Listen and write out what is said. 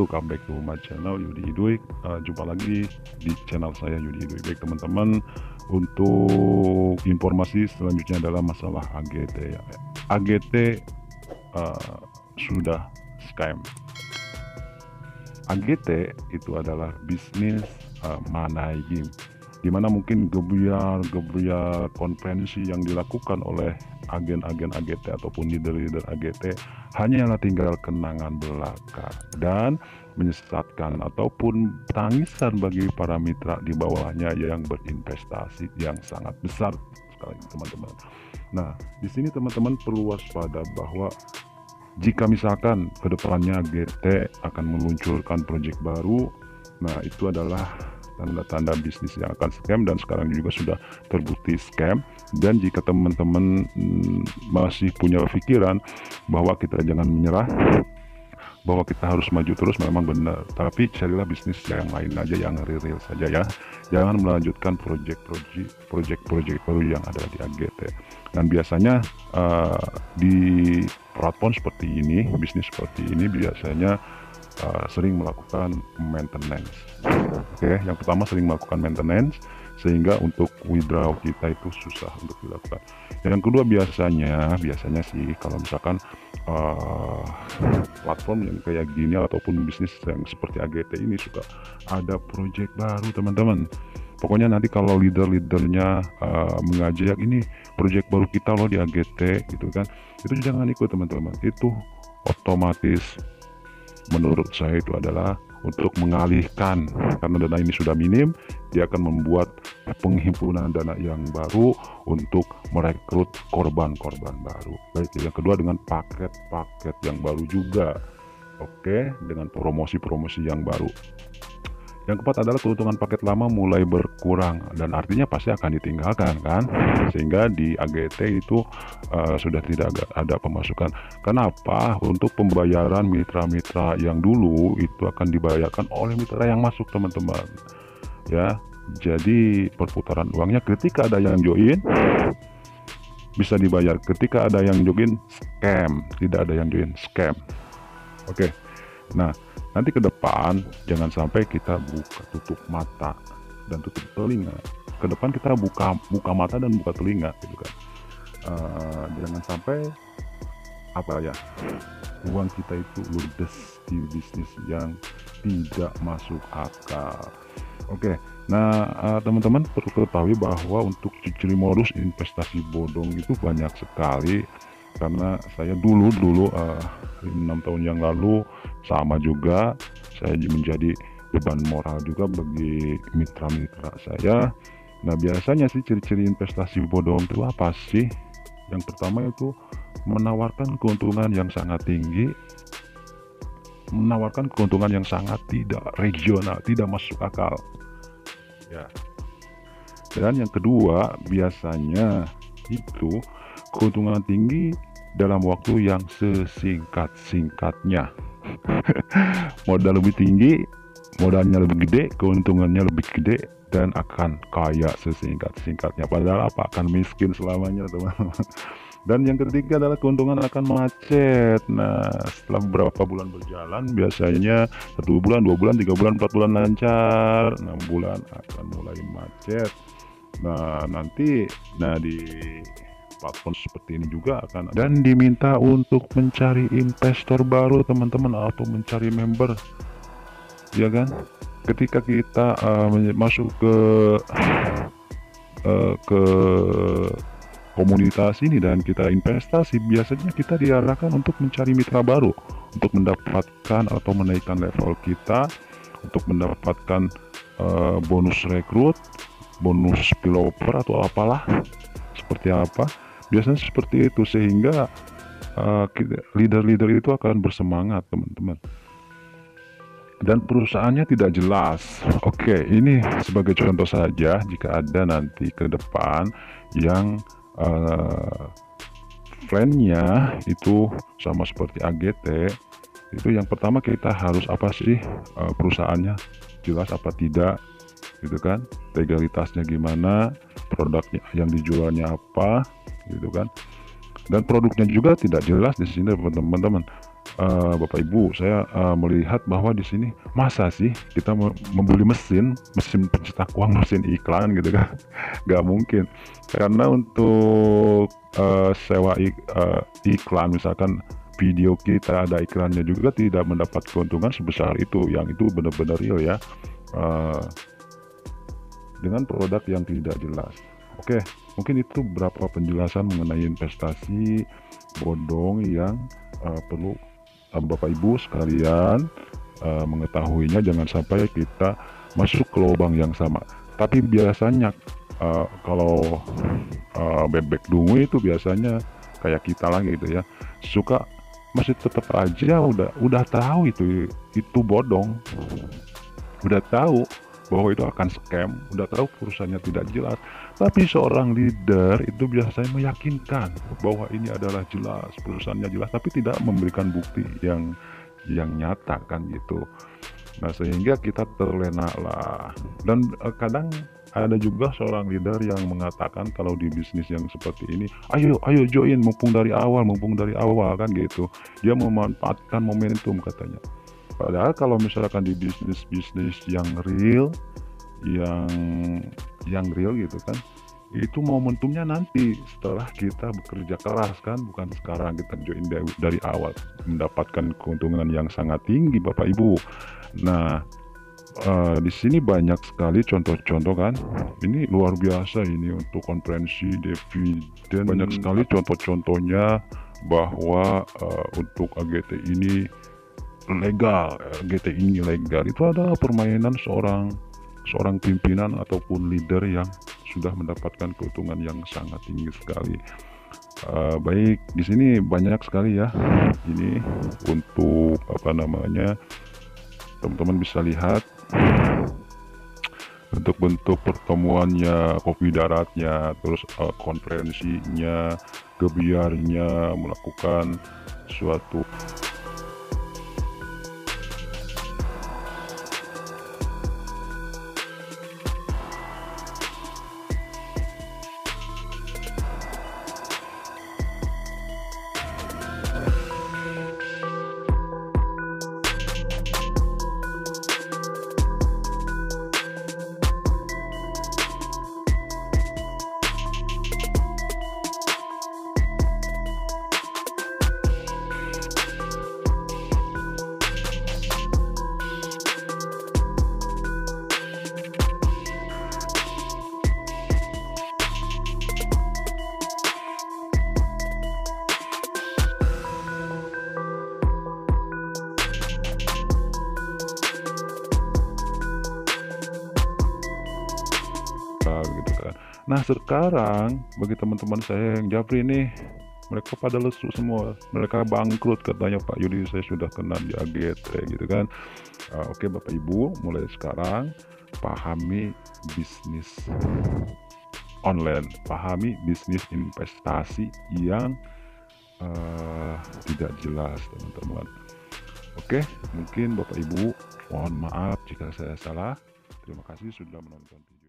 wabarakatuh. Come back to my channel Yudi Idwik. Jumpa lagi di channel saya Yudi Idwik. Baik teman-teman, untuk informasi selanjutnya adalah masalah AGT. AGT sudah scam. AGT itu adalah bisnis managing, dimana mungkin gebiar konvensi yang dilakukan oleh agen-agen AGT ataupun leader-leader AGT hanyalah tinggal kenangan belaka dan menyesatkan ataupun tangisan bagi para mitra di bawahnya yang berinvestasi yang sangat besar sekali, teman-teman. Nah, di sini teman-teman perlu waspada bahwa jika misalkan kedepannya AGT akan meluncurkan proyek baru, nah itu adalah tanda-tanda bisnis yang akan scam, dan sekarang juga sudah terbukti scam. Dan jika teman-teman masih punya pikiran bahwa kita jangan menyerah, bahwa kita harus maju terus, memang benar, tapi carilah bisnis yang lain aja, yang real saja ya. Jangan melanjutkan proyek baru yang ada di AGT. Dan biasanya di platform seperti ini, bisnis seperti ini biasanya sering melakukan maintenance. Oke, yang pertama sering melakukan maintenance sehingga untuk withdraw kita itu susah untuk dilakukan. Yang kedua biasanya sih kalau misalkan platform yang kayak gini ataupun bisnis yang seperti AGT ini suka ada project baru, teman-teman. Pokoknya nanti kalau leadernya mengajak ini project baru kita loh di AGT gitu kan, itu jangan ikut, teman-teman. Itu otomatis menurut saya itu adalah untuk mengalihkan, karena dana ini sudah minim, dia akan membuat penghimpunan dana yang baru untuk merekrut korban-korban baru. Baik, yang kedua dengan paket-paket yang baru juga. Oke, dengan promosi-promosi yang baru. Yang keempat adalah keuntungan paket lama mulai berkurang, dan artinya pasti akan ditinggalkan kan, sehingga di AGT itu sudah tidak ada pemasukan. Kenapa? Untuk pembayaran mitra-mitra yang dulu itu akan dibayarkan oleh mitra yang masuk, teman-teman ya. Jadi perputaran uangnya ketika ada yang join bisa dibayar, ketika ada yang join scam, tidak ada yang join scam. Oke. Nah, nanti ke depan jangan sampai kita tutup mata dan tutup telinga. Ke depan kita buka mata dan buka telinga gitu kan. Jangan sampai uang kita itu ludes di bisnis yang tidak masuk akal. Oke. Nah, teman-teman perlu ketahui bahwa untuk ciri modus investasi bodong itu banyak sekali. Karena saya dulu 6 tahun yang lalu sama juga, saya menjadi beban moral juga bagi mitra-mitra saya. Nah, biasanya sih ciri-ciri investasi bodong itu apa sih? Yang pertama itu menawarkan keuntungan yang sangat tinggi, menawarkan keuntungan yang sangat tidak regional, tidak masuk akal ya. Dan yang kedua biasanya itu keuntungan tinggi dalam waktu yang sesingkat-singkatnya. Modal lebih tinggi, modalnya lebih gede, keuntungannya lebih gede, dan akan kaya sesingkat-singkatnya. Padahal apa? Akan miskin selamanya, teman-teman. Dan yang ketiga adalah keuntungan akan macet. Nah, setelah beberapa bulan berjalan, biasanya 1 bulan, 2 bulan, 3 bulan, 4 bulan lancar, 6 bulan akan mulai macet. Nah, nanti di platform seperti ini juga akan dan diminta untuk mencari investor baru, teman-teman, atau mencari member ya kan. Ketika kita masuk ke komunitas ini dan kita investasi, biasanya kita diarahkan untuk mencari mitra baru untuk mendapatkan atau menaikkan level kita, untuk mendapatkan bonus rekrut, bonus spillover atau apalah seperti apa. Biasanya seperti itu, sehingga leader-leader itu akan bersemangat, teman-teman. Dan perusahaannya tidak jelas. Oke, ini sebagai contoh saja. Jika ada nanti ke depan yang plan-nya itu sama seperti AGT, itu yang pertama kita harus apa sih, perusahaannya jelas apa tidak gitu kan, legalitasnya gimana, produknya yang dijualnya apa gitu kan. Dan produknya juga tidak jelas di sini, teman-teman. Bapak Ibu, saya melihat bahwa di sini masa sih kita membeli mesin pencetak uang, mesin iklan gitu kan? Nggak mungkin. Karena untuk sewa iklan, misalkan video kita ada iklannya juga, tidak mendapat keuntungan sebesar itu. Yang itu benar-benar real ya. Eh, dengan produk yang tidak jelas. Oke, mungkin itu beberapa penjelasan mengenai investasi bodong yang perlu Bapak Ibu sekalian mengetahuinya. Jangan sampai kita masuk ke lubang yang sama. Tapi biasanya kalau bebek dungu itu biasanya kayak kita lah gitu ya, suka masih tetap aja udah tahu itu bodong, udah tahu bahwa itu akan scam, udah tahu perusahaannya tidak jelas, tapi seorang leader itu biasanya meyakinkan bahwa ini adalah jelas, perusahaannya jelas, tapi tidak memberikan bukti yang nyata kan gitu. Nah, sehingga kita terlena lah. Dan kadang ada juga seorang leader yang mengatakan kalau di bisnis yang seperti ini, ayo join mumpung dari awal kan gitu. Dia memanfaatkan momentum katanya. Padahal kalau misalkan di bisnis yang real, yang real gitu kan, itu momentumnya nanti setelah kita bekerja keras kan, bukan sekarang kita join dari awal mendapatkan keuntungan yang sangat tinggi Bapak Ibu. Nah, di sini banyak sekali contoh-contoh kan, ini luar biasa ini untuk konferensi dividen, banyak sekali contoh-contohnya bahwa untuk AGT ini legal, GT ini legal. Itu adalah permainan seorang pimpinan ataupun leader yang sudah mendapatkan keuntungan yang sangat tinggi sekali. Baik, di sini banyak sekali ya. Ini untuk apa namanya, teman-teman bisa lihat bentuk-bentuk pertemuannya, kopi daratnya, terus konferensinya, gebiarnya, melakukan suatu gitu kan. Nah, sekarang bagi teman-teman saya yang japri nih, mereka pada lesu semua, mereka bangkrut katanya, Pak Yudi saya sudah kena di AGT gitu kan. Oke Bapak Ibu, mulai sekarang pahami bisnis online, pahami bisnis investasi yang tidak jelas teman-teman. Oke, mungkin Bapak Ibu mohon maaf jika saya salah. Terima kasih sudah menonton.